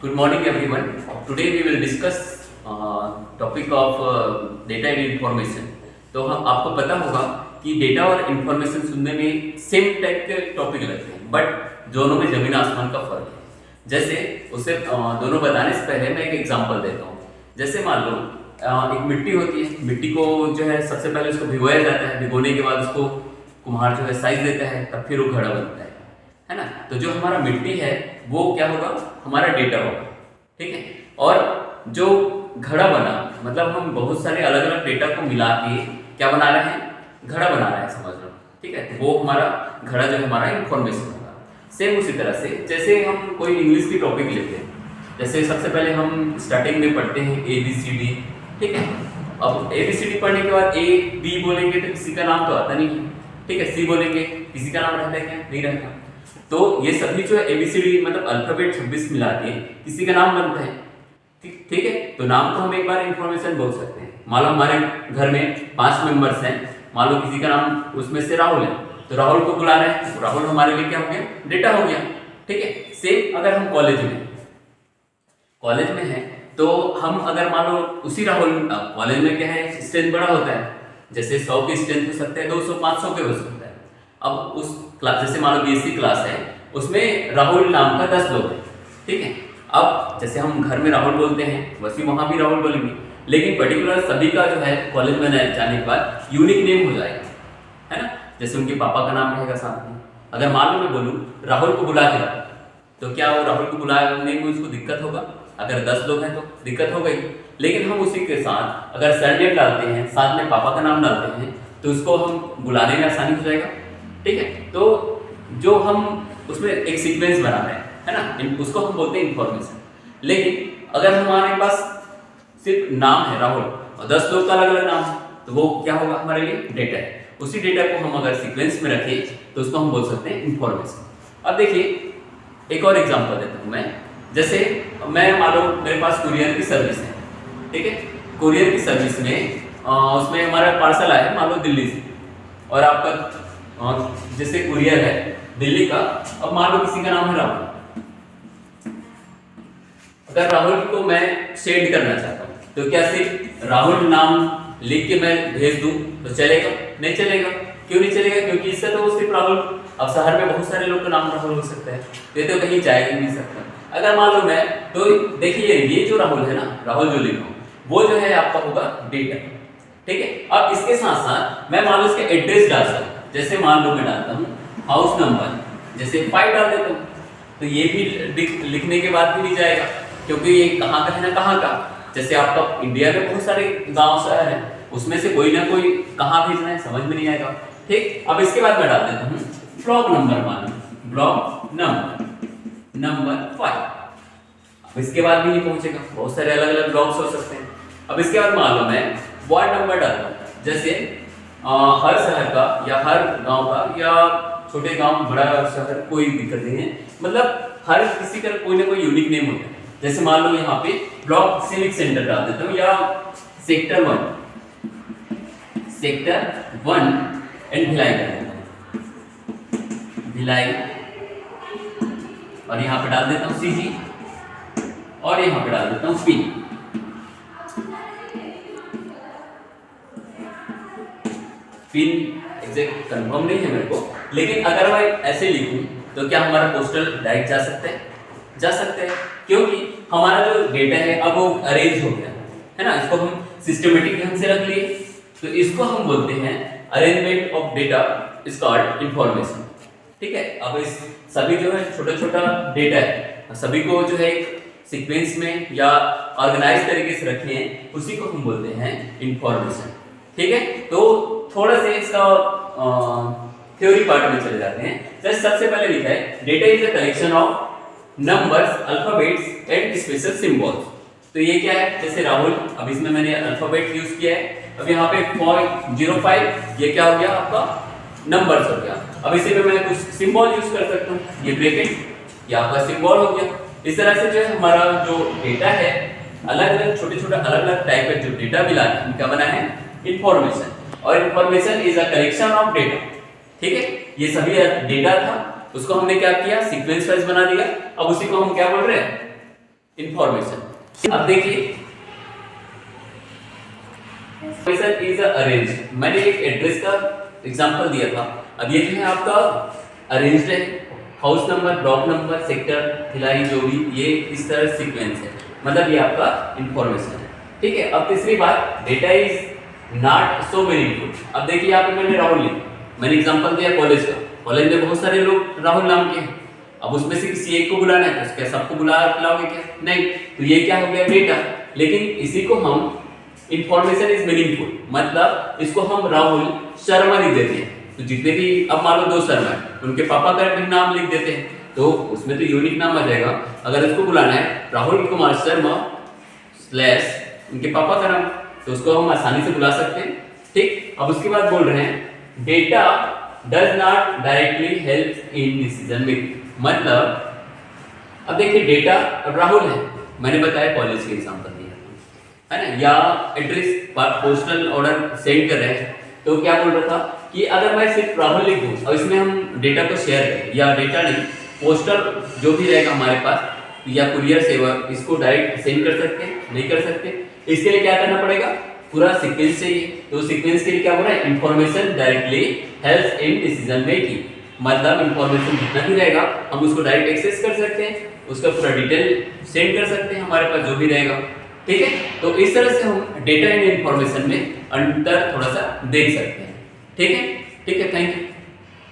Good morning, everyone. Today we will discuss topic of data and information. तो हम आपको पता होगा कि डेटा और इंफॉर्मेशन सुनने में सेम टाइप के टॉपिक लगते हैं, बट दोनों में जमीन आसमान का फर्क है। जैसे उसे दोनों बताने से पहले मैं एक एग्जांपल देता हूँ। जैसे मान लो एक मिट्टी होती है, मिट्टी को जो है सबसे पहले उसको भिगोया जाता है, भिगोने के बाद उसको कुम्हार जो है साइज देता है, तब फिर वो घड़ा बनता है ना। तो जो हमारा मिट्टी है वो क्या होगा, हमारा डेटा होगा, ठीक है। और जो घड़ा बना मतलब हम बहुत सारे अलग अलग डेटा को मिला के क्या बना रहे हैं, घड़ा बना रहे हैं, समझ लो, ठीक है। तो वो हमारा घड़ा जो है हमारा इंफॉर्मेशन होगा। सेम उसी तरह से जैसे हम कोई इंग्लिश की टॉपिक लेते हैं, जैसे सबसे पहले हम स्टार्टिंग में पढ़ते हैं ABCD, ठीक है। अब ABCD पढ़ने के बाद A B बोलेंगे तो किसी का नाम तो आता नहीं है, ठीक है। C बोलेंगे, किसी का नाम रहता है क्या, नहीं रहता। तो ये सभी जो है ABCD मतलब अल्फाबेट 26 मिला के किसी का नाम बनता है, ठीक है। तो नाम को हम एक बार इंफॉर्मेशन बोल सकते हैं। मान लो हमारे घर में 5 मेंबर्स हैं, मान लो किसी का नाम उसमें से राहुल है, तो राहुल को बुला रहे हैं, तो राहुल हमारे लिए क्या हो गया, डेटा हो गया, ठीक है। सेम अगर हम कॉलेज में हैं तो हम अगर मान लो उसी राहुल, कॉलेज में क्या है स्ट्रेंथ बड़ा होता है, जैसे 100 की स्ट्रेंथ हो सकता है, 200 500 के हो सकता है। अब उस क्लास जैसे मान लो BSc क्लास है, उसमें राहुल नाम का 10 लोग हैं, ठीक है। अब जैसे हम घर में राहुल बोलते हैं वैसे वहाँ भी राहुल बोलेंगे, लेकिन पर्टिकुलर सभी का जो है कॉलेज में जाने के बाद यूनिक नेम हो जाएगा, है ना। जैसे उनके पापा का नाम रहेगा साथ में। अगर मान लो मैं बोलूँ राहुल को बुला के रखो, तो क्या वो राहुल को बुलाने में उसको दिक्कत होगा? अगर 10 लोग हैं तो दिक्कत हो गई। लेकिन हम उसी के साथ अगर सरनेम डालते हैं, साथ में पापा का नाम डालते हैं, तो उसको हम बुलाने में आसानी हो जाएगा, ठीक है। तो जो हम उसमें एक सीक्वेंस बना रहे हैं, है ना, उसको हम बोलते हैं इंफॉर्मेशन। लेकिन अगर हमारे पास सिर्फ नाम है राहुल और 10 लोग का अलग अलग नाम है, तो वो क्या होगा, हमारे लिए डेटा है। उसी डेटा को हम अगर सीक्वेंस में रखें तो उसको हम बोल सकते हैं इंफॉर्मेशन। अब देखिए एक और एग्जांपल देता हूँ मैं। जैसे मैं मान लो मेरे पास कुरियर की सर्विस है, ठीक है। कुरियर की सर्विस में उसमें हमारा पार्सल आया है मान लो दिल्ली से, और आपका जैसे कुरियर है दिल्ली का। अब मान लो किसी का नाम है राहुल, अगर राहुल को मैं सेंड करना चाहता हूँ तो क्या सिर्फ राहुल नाम लिख के मैं भेज दूं तो चलेगा? नहीं चलेगा। क्यों नहीं चलेगा? क्योंकि इससे तो सिर्फ राहुल, अब शहर में बहुत सारे लोग का नाम राहुल हो सकता है, ये तो कहीं जा ही नहीं सकता। अगर मान लो मैं, तो देखिए ये जो राहुल है ना, राहुल जो लिखा वो जो है आपका होगा डेटा, ठीक है। अब इसके साथ साथ मैं मान लो इसके एड्रेस डाल सकता हूँ। जैसे मान लो मैं डालता हूँ हाउस नंबर, जैसे 5 डाल देता हूँ, तो ये भी लिखने के बाद भी नहीं जाएगा, क्योंकि ये कहाँ का है ना कहाँ का। जैसे आपका इंडिया में बहुत सारे गांव शहर हैं, उसमें से कोई ना कोई कहाँ भेजना है समझ में नहीं आएगा, ठीक। अब इसके बाद मैं डाल देता हूँ ब्लॉक नंबर, मान लो ब्लॉक नंबर 5। अब इसके बाद भी नहीं पहुंचेगा, बहुत सारे अलग अलग ब्लॉक्स हो सकते हैं। अब इसके बाद मान लो मैं वार्ड नंबर डालता हूँ, जैसे हर शहर का या हर गांव का या छोटे गांव बड़ा शहर कोई दिक्कत नहीं है, मतलब हर किसी का कोई ना कोई यूनिक नेम होता है। जैसे मान लो यहाँ पे ब्लॉक सिविक सेंटर डाल देता हूँ, या सेक्टर 1 एंड भिलाई कर देता हूँ, भिलाई, और यहाँ पे डाल देता हूँ CG, और यहाँ पे डाल देता हूँ पिन। एग्जैक्ट कंफर्म नहीं है मेरे को, लेकिन अगर मैं ऐसे लिखूं तो क्या हमारा पोस्टल डायरेक्ट जा सकता है? जा सकते हैं, क्योंकि हमारा जो डेटा है अब वो अरेंज हो गया है ना। इसको हम सिस्टमेटिक ढंग से रख लिए, तो इसको हम बोलते हैं arrangement of data is called information, ठीक है। अब इस सभी जो है छोटा छोटा डेटा है, सभी को जो है सीक्वेंस में या ऑर्गेनाइज तरीके से रखे हैं, उसी को हम बोलते हैं इंफॉर्मेशन, ठीक है। तो थोड़ा से इसका थ्योरी पार्ट में चले जाते हैं। जैसे सबसे पहले लिखा है data is a collection of numbers, alphabets and special symbols. तो ये क्या है, जैसे राहुल, अब इसमें मैंने अल्फाबेट यूज किया है। अब यहाँ पे 05 ये क्या हो गया आपका नंबर्स हो गया। अब इसी पे मैं कुछ सिंबल यूज कर सकता हूँ, ये ब्रैकेट, ये आपका सिंबल हो गया। इस तरह से जो है हमारा जो डेटा है अलग अलग छोटे छोटे अलग अलग टाइप के जो डेटा मिला है इनका बना है इंफॉर्मेशन। और information is a collection of data, ठीक है। ये सभी डेटा था, उसको हमने क्या किया, सीक्वेंस वाइज बना दिया। अब उसी को हम क्या बोल रहे हैं, इंफॉर्मेशन। अब देखिए इंफॉर्मेशन इज अरेंज, मैंने एक एड्रेस का एग्जांपल दिया था। अब ये जो है आपका अरेंज्ड है, house number, block number, sector, खिलाई, जो भी, ये इस तरह सीक्वेंस है, मतलब ये आपका इंफॉर्मेशन है। ठीक है। अब तीसरी बात, data is not so meaningful. अब देखिए यहाँ पे मैंने राहुल लिखा, मैंने एग्जांपल दिया कॉलेज का, कॉलेज में बहुत सारे लोग राहुल नाम के हैं। अब उसमें से किसी एक को बुलाना है तो क्या सबको बुलाओगे क्या? नहीं। तो ये क्या हो गया? डेटा। लेकिन इसी को हम इंफॉर्मेशन इज मीनिंगफुल, मतलब इसको हम राहुल शर्मा लिख देते हैं। तो जितने भी, अब मान लो 2 शर्मा है, उनके पापा का भी नाम लिख देते हैं, तो उसमें तो यूनिक नाम आ जाएगा। अगर इसको बुलाना है राहुल कुमार शर्मा स्लैश उनके पापा का नाम, तो उसको हम आसानी से बुला सकते हैं। ठीक। अब उसके बाद बोल रहे हैं data does not directly help in decision making, मतलब अब देखिए डेटा राहुल है, मैंने बताया कॉलेज के एग्जांपल दिया है ना, या एड्रेस पोस्टल ऑर्डर सेंड कर रहे हैं, तो क्या बोल रहा था कि अगर मैं सिर्फ राहुल लिख दूं और इसमें हम डेटा को शेयर करें, या डेटा नहीं, पोस्टल जो भी रहेगा हमारे पास या कुरियर सेवा, इसको डायरेक्ट सेंड कर सकते हैं? नहीं कर सकते। इसके लिए क्या करना पड़ेगा? पूरा सीक्वेंस चाहिए। तो सीक्वेंस के लिए क्या बोल रहा है? Information directly helps in decision making, मतलब इंफॉर्मेशन जितना भी रहेगा हम उसको डायरेक्ट एक्सेस कर सकते हैं, उसका पूरा डिटेल सेंड कर सकते हैं हमारे पास जो भी रहेगा। ठीक है। तो इस तरह से हम डेटा एंड इंफॉर्मेशन में अंतर थोड़ा सा देख सकते हैं। ठीक है। ठीक है, थैंक यू।